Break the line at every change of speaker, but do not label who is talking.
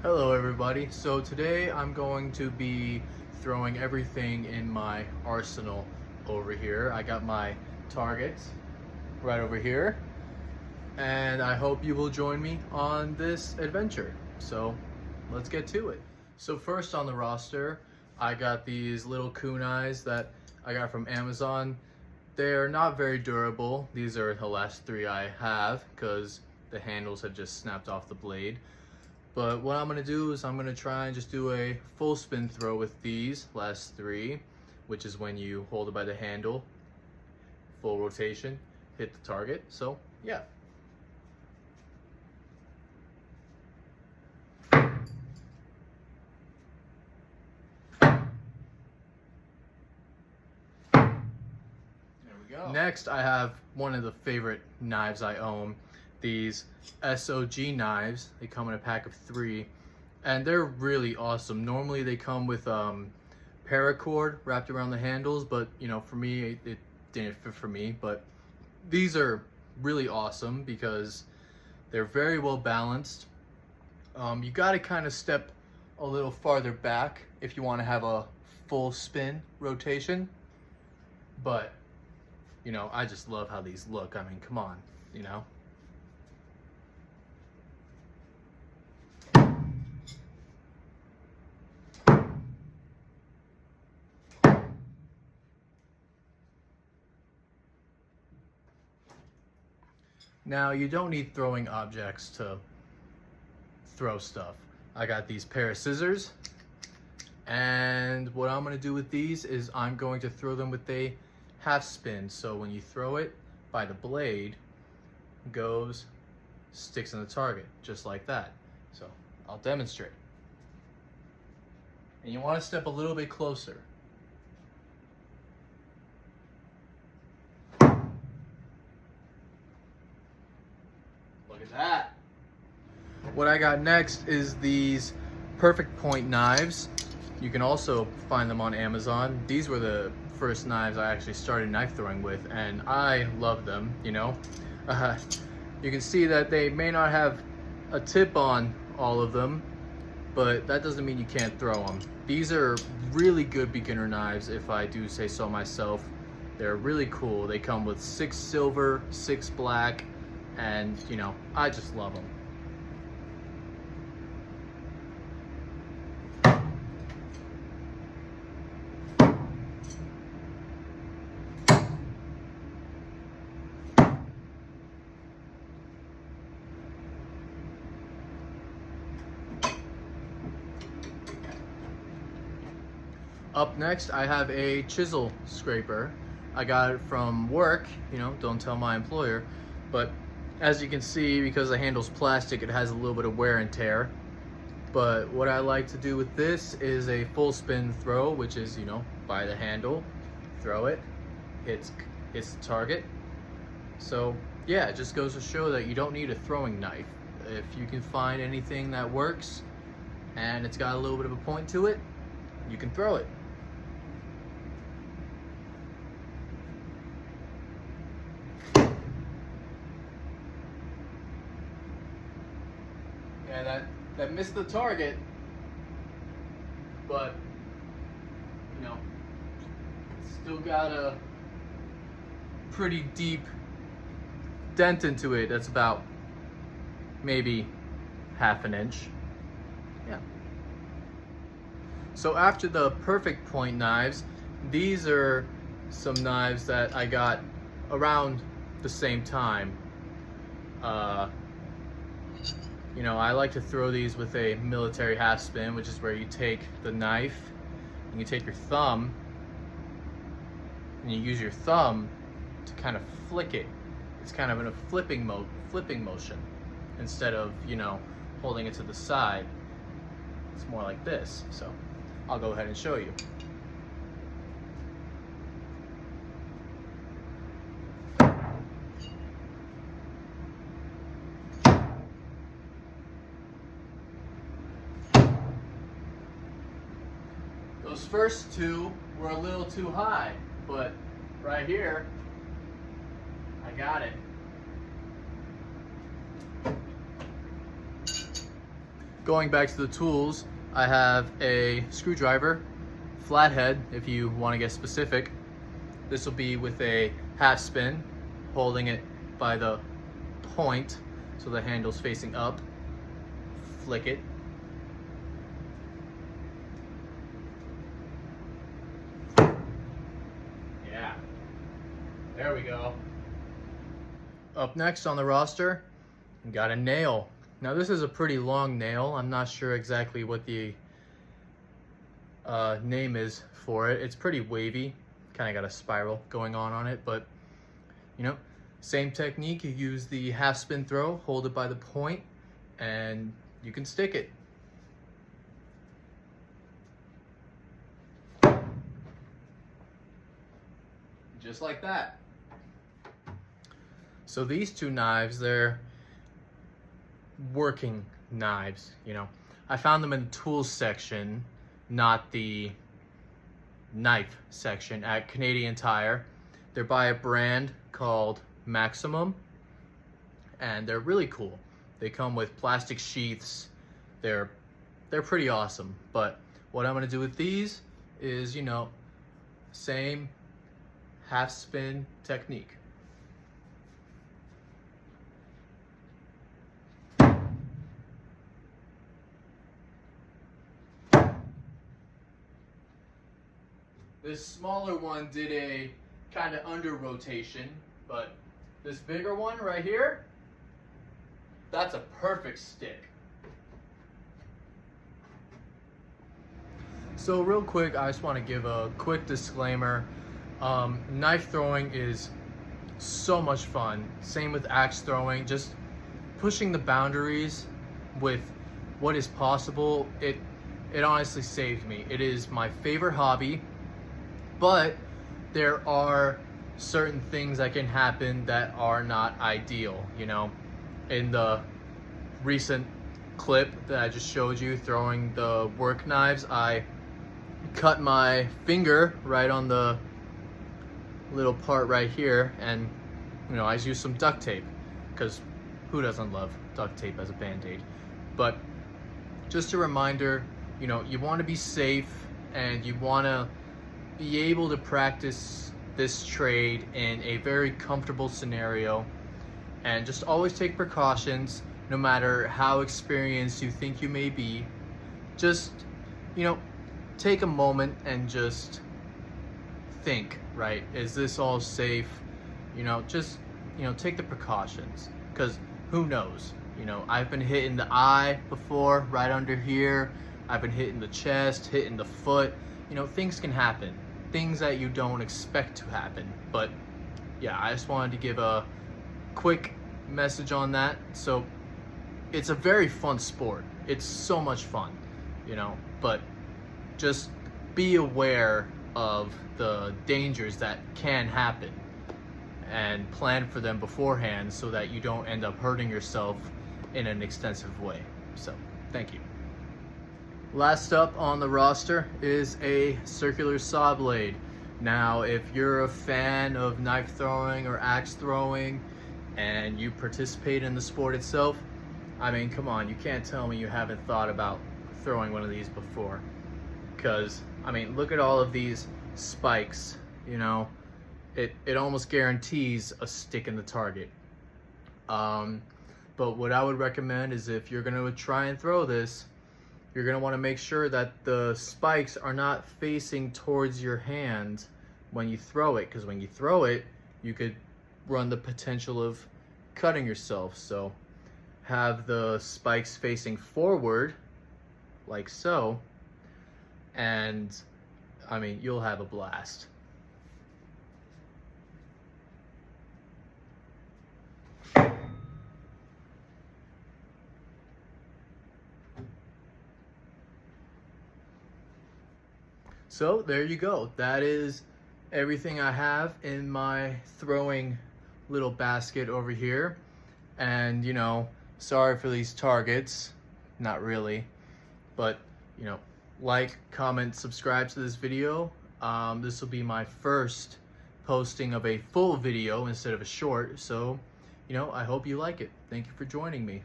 Hello everybody. So today I'm going to be throwing everything in my arsenal over here. I got my targets right over here and I hope you will join me on this adventure. So let's get to it. So first on the roster, I got these little kunais that I got from Amazon. They're not very durable. These are the last three I have because the handles have just snapped off the blade. But what I'm gonna do is I'm gonna try and just do a full spin throw with these last three, which is when you hold it by the handle, full rotation, hit the target. So yeah. There we go. Next, I have one of the favorite knives I own. These SOG knives. They come in a pack of 3 and they're really awesome. Normally they come with paracord wrapped around the handles, but you know, for me it didn't fit for me. But these are really awesome because they're very well balanced. You got to kind of step a little farther back if you want to have a full spin rotation, but you know, I just love how these look. I mean, come on, you know. Now, you don't need throwing objects to throw stuff. I got these pair of scissors, and what I'm gonna do with these is I'm going to throw them with a half spin. So when you throw it by the blade, goes, sticks in the target, just like that. So I'll demonstrate. And you wanna step a little bit closer. Look at that. What I got next is these Perfect Point knives. You can also find them on Amazon. These were the first knives I actually started knife throwing with, and I love them, you know. You can see that they may not have a tip on all of them, but that doesn't mean you can't throw them. These are really good beginner knives, if I do say so myself. They're really cool. They come with 6 silver, 6 black, and you know, I just love them. Up next, I have a chisel scraper. I got it from work, you know, don't tell my employer, but as you can see, because the handle's plastic, it has a little bit of wear and tear. But what I like to do with this is a full spin throw, which is, you know, by the handle, throw it, hits the target. So yeah, it just goes to show that you don't need a throwing knife. If you can find anything that works and it's got a little bit of a point to it, you can throw it. Yeah, that missed the target, but you know, it's still got a pretty deep dent into it. That's about maybe ½ an inch. Yeah. So after the Perfect Point knives, these are some knives that I got around the same time. You know, I like to throw these with a military half spin, which is where you take the knife and you take your thumb and you use your thumb to kind of flick it. It's kind of in a flipping motion instead of, you know, holding it to the side. It's more like this. So I'll go ahead and show you. Those first two were a little too high, but right here, I got it. going back to the tools, I have a screwdriver, flathead if you want to get specific. This will be with a half spin, holding it by the point so the handle's facing up. Flick it. Yeah, there we go. Up next on the roster, we got a nail. Now this is a pretty long nail. I'm not sure exactly what the name is for it. It's pretty wavy, kind of got a spiral going on it, but you know, same technique. You use the half spin throw, hold it by the point, and you can stick it. Just like that. So these two knives, they're working knives, you know. I found them in the tools section, not the knife section at Canadian Tire. They're by a brand called Maximum, and they're really cool. They come with plastic sheaths. They're pretty awesome. But what I'm gonna do with these is, you know, same half spin technique. This smaller one did a kind of under rotation, but this bigger one right here, that's a perfect stick. So real quick, I just want to give a quick disclaimer. Knife throwing is so much fun. Same with axe throwing, just pushing the boundaries with what is possible. It honestly saved me. It is my favorite hobby. But there are certain things that can happen that are not ideal, you know. In the recent clip that I just showed you, throwing the work knives, I cut my finger right on the little part right here, and you know, I used some duct tape, because who doesn't love duct tape as a band-aid? But just a reminder, you know, you want to be safe and you want to be able to practice this trade in a very comfortable scenario, and just always take precautions no matter how experienced you think you may be. Just, you know, take a moment and just think, right? Is this all safe? You know, just, you know, take the precautions, because who knows? You know, I've been hit in the eye before, right under here. I've been hit in the chest, hit in the foot. You know, things can happen. Things that you don't expect to happen. But yeah, I just wanted to give a quick message on that. So it's a very fun sport. It's so much fun, you know, but just be aware of the dangers that can happen and plan for them beforehand so that you don't end up hurting yourself in an extensive way. So thank you. Last up on the roster is a circular saw blade. Now, if you're a fan of knife throwing or axe throwing and you participate in the sport itself, I mean, come on, you can't tell me you haven't thought about throwing one of these before. Because, I mean, look at all of these spikes, you know, it almost guarantees a stick in the target. But what I would recommend is, if you're gonna try and throw this, you're going to want to make sure that the spikes are not facing towards your hand when you throw it, because when you throw it, you could run the potential of cutting yourself. So have the spikes facing forward, like so, and I mean, you'll have a blast. So there you go. That is everything I have in my throwing little basket over here. And, you know, sorry for these targets. Not really. But, you know, like, comment, subscribe to this video. This will be my first posting of a full video instead of a short. So, you know, I hope you like it. Thank you for joining me.